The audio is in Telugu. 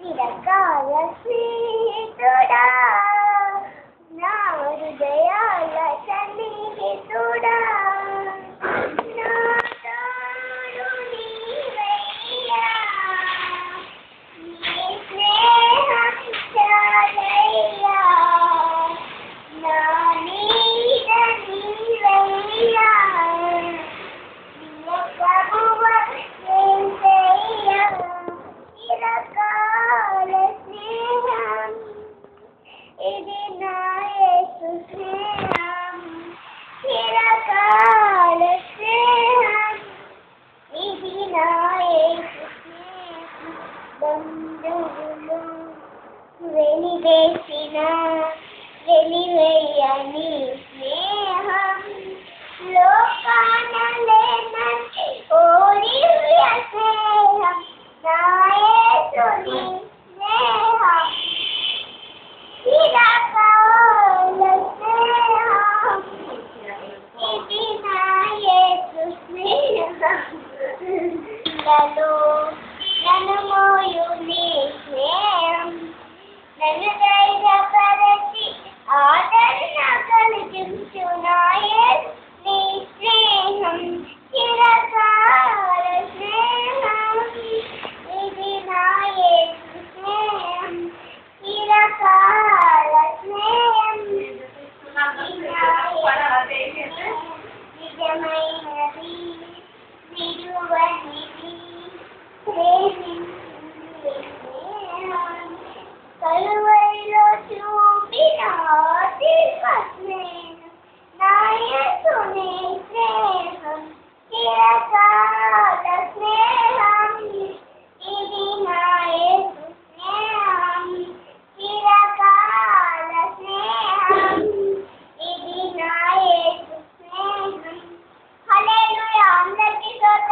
చిరకాల స్నేహితుడా నా హృదయాల సన్నిహితుడా నా తోడు నీవయ్యా నీ స్నేహం చాలయ్యా నా నీడ నీవయ్యా నీ ప్రభువ యేసయ్యా చిరకాల స్నేహం ఇది నా యేసు స్నేహం చిరకాల స్నేహం ఇది నా యేసు స్నేహం బంధువులు వెలివేసిన వెలివేయని స్నేహం లోకాన లేనంటి ఓ దివ్య స్నేహం నా